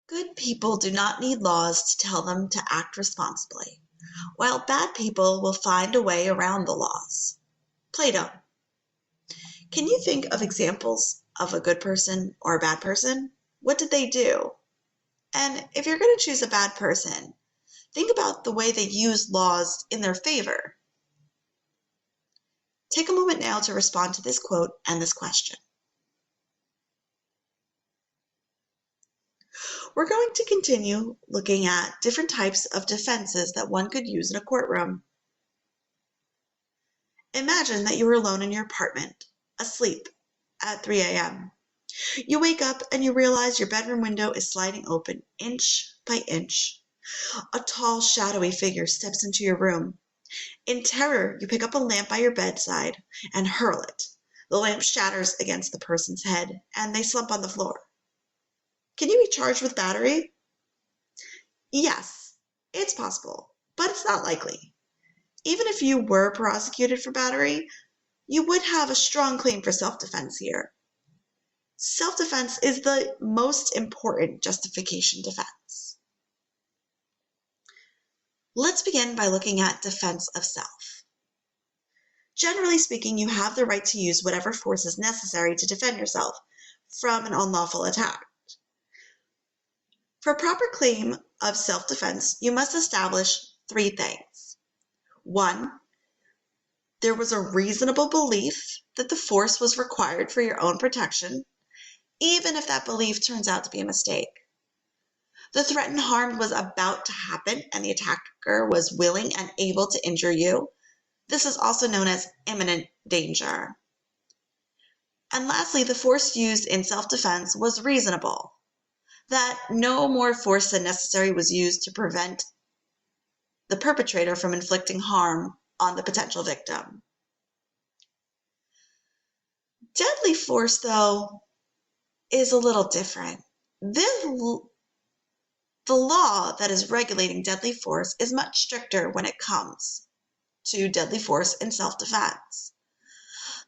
Good people do not need laws to tell them to act responsibly, while bad people will find a way around the laws. Plato. Can you think of examples of a good person or a bad person? What did they do? And if you're going to choose a bad person, think about the way they use laws in their favor. Take a moment now to respond to this quote and this question. We're going to continue looking at different types of defenses that one could use in a courtroom. Imagine that you are alone in your apartment, asleep at 3 a.m. You wake up and you realize your bedroom window is sliding open inch by inch. A tall, shadowy figure steps into your room. In terror, you pick up a lamp by your bedside and hurl it. The lamp shatters against the person's head and they slump on the floor. Can you be charged with battery? Yes, it's possible, but it's not likely. Even if you were prosecuted for battery, you would have a strong claim for self-defense here. Self-defense is the most important justification defense. Let's begin by looking at defense of self. Generally speaking, you have the right to use whatever force is necessary to defend yourself from an unlawful attack. For a proper claim of self-defense, you must establish 3 things. 1, there was a reasonable belief that the force was required for your own protection, even if that belief turns out to be a mistake. The threatened harm was about to happen and the attacker was willing and able to injure you. This is also known as imminent danger. And lastly, the force used in self-defense was reasonable, that no more force than necessary was used to prevent the perpetrator from inflicting harm on the potential victim. Deadly force, though, is a little different. The law that is regulating deadly force is much stricter when it comes to deadly force in self-defense.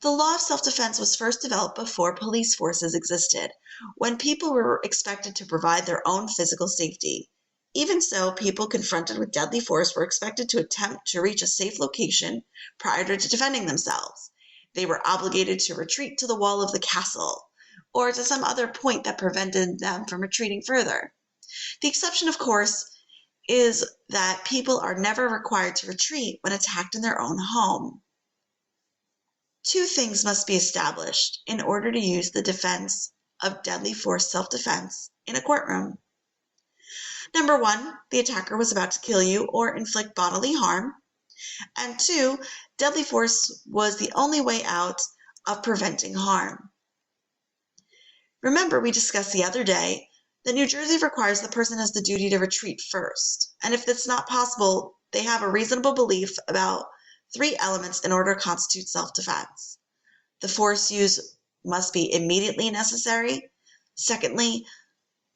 The law of self-defense was first developed before police forces existed, when people were expected to provide their own physical safety. Even so, people confronted with deadly force were expected to attempt to reach a safe location prior to defending themselves. They were obligated to retreat to the wall of the castle, or to some other point that prevented them from retreating further. The exception, of course, is that people are never required to retreat when attacked in their own home. 2 things must be established in order to use the defense of deadly force self-defense in a courtroom. Number 1, the attacker was about to kill you or inflict bodily harm. And 2, deadly force was the only way out of preventing harm. Remember, we discussed the other day that New Jersey requires the person has the duty to retreat first. And if that's not possible, they have a reasonable belief about 3 elements in order to constitute self-defense. The force used must be immediately necessary. Secondly,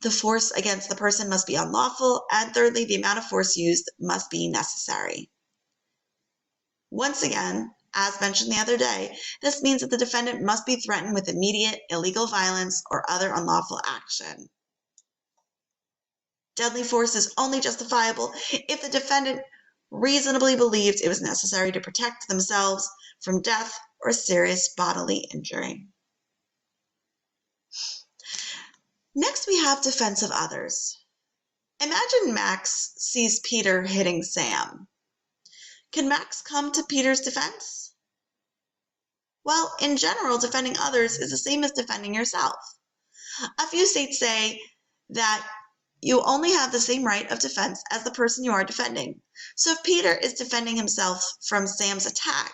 the force against the person must be unlawful. And thirdly, the amount of force used must be necessary. Once again, as mentioned the other day, this means that the defendant must be threatened with immediate illegal violence or other unlawful action. Deadly force is only justifiable if the defendant reasonably believed it was necessary to protect themselves from death or serious bodily injury. Next, we have defense of others. Imagine Max sees Peter hitting Sam. Can Max come to Peter's defense? Well, in general, defending others is the same as defending yourself. A few states say that you only have the same right of defense as the person you are defending. So if Peter is defending himself from Sam's attack,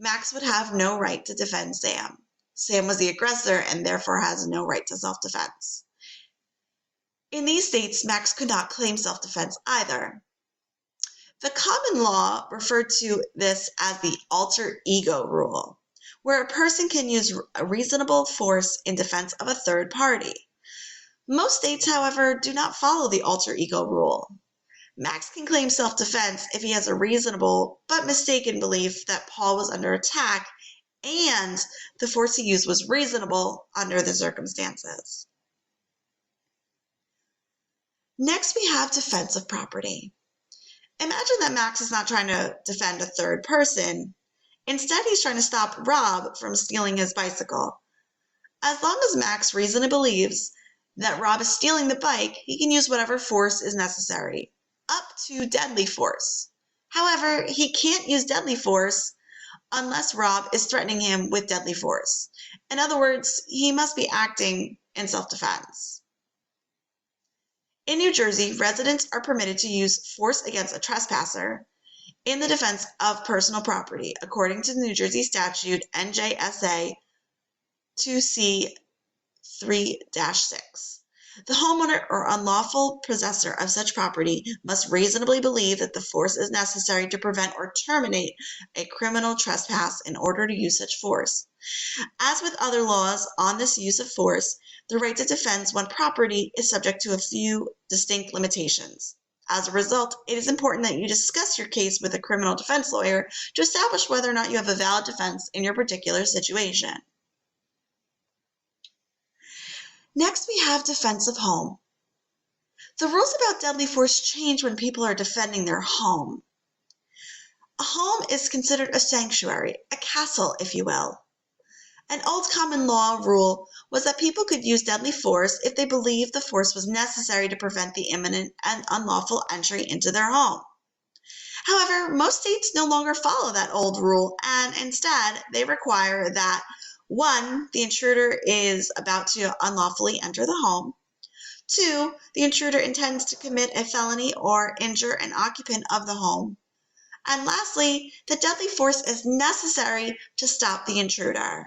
Max would have no right to defend Sam. Sam was the aggressor and therefore has no right to self-defense. In these states, Max could not claim self-defense either. The common law referred to this as the alter ego rule, where a person can use a reasonable force in defense of a third party. Most states, however, do not follow the alter ego rule. Max can claim self-defense if he has a reasonable but mistaken belief that Paul was under attack and the force he used was reasonable under the circumstances. Next, we have defense of property. Imagine that Max is not trying to defend a third person. Instead, he's trying to stop Rob from stealing his bicycle. As long as Max reasonably believes that Rob is stealing the bike, he can use whatever force is necessary, up to deadly force. However, he can't use deadly force unless Rob is threatening him with deadly force. In other words, he must be acting in self-defense. In New Jersey, residents are permitted to use force against a trespasser in the defense of personal property, according to the New Jersey statute NJSA 2C3-6. The homeowner or unlawful possessor of such property must reasonably believe that the force is necessary to prevent or terminate a criminal trespass in order to use such force. As with other laws on this use of force, the right to defend one's property is subject to a few distinct limitations. As a result, it is important that you discuss your case with a criminal defense lawyer to establish whether or not you have a valid defense in your particular situation. Next, we have defense of home. The rules about deadly force change when people are defending their home. A home is considered a sanctuary, a castle, if you will. An old common law rule was that people could use deadly force if they believed the force was necessary to prevent the imminent and unlawful entry into their home. However, most states no longer follow that old rule, and instead they require that 1. The intruder is about to unlawfully enter the home. 2. The intruder intends to commit a felony or injure an occupant of the home. And lastly, that deadly force is necessary to stop the intruder.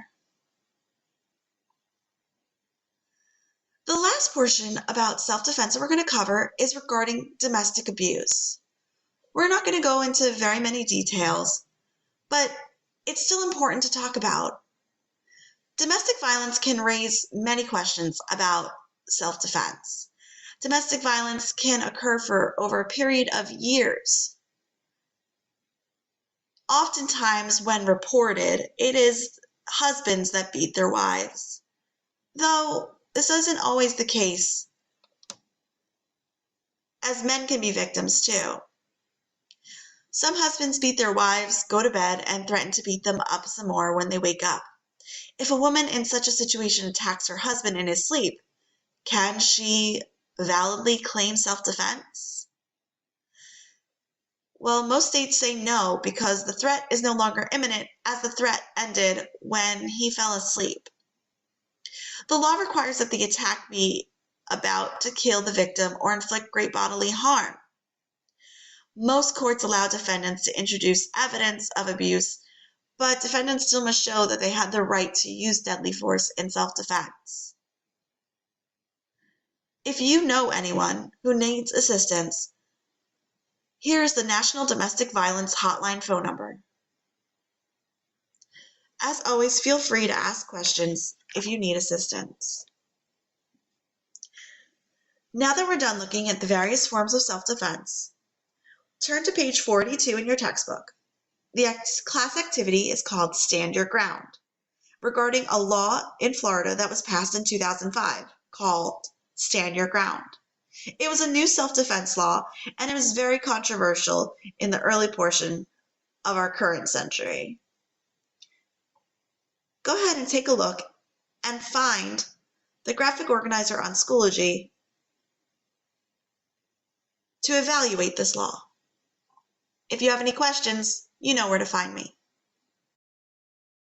The last portion about self-defense that we're going to cover is regarding domestic abuse. We're not going to go into very many details, but it's still important to talk about. Domestic violence can raise many questions about self-defense. Domestic violence can occur for over a period of years. Oftentimes, when reported, it is husbands that beat their wives, though this isn't always the case, as men can be victims too. Some husbands beat their wives, go to bed, and threaten to beat them up some more when they wake up. If a woman in such a situation attacks her husband in his sleep, can she validly claim self-defense? Well, most states say no because the threat is no longer imminent, as the threat ended when he fell asleep. The law requires that the attack be about to kill the victim or inflict great bodily harm. Most courts allow defendants to introduce evidence of abuse, but defendants still must show that they had the right to use deadly force in self-defense. If you know anyone who needs assistance, here is the National Domestic Violence Hotline phone number. As always, feel free to ask questions if you need assistance. Now that we're done looking at the various forms of self-defense, turn to page 42 in your textbook. The class activity is called Stand Your Ground, regarding a law in Florida that was passed in 2005 called Stand Your Ground. It was a new self-defense law, and it was very controversial in the early portion of our current century. Go ahead and take a look and find the graphic organizer on Schoology to evaluate this law. If you have any questions, you know where to find me.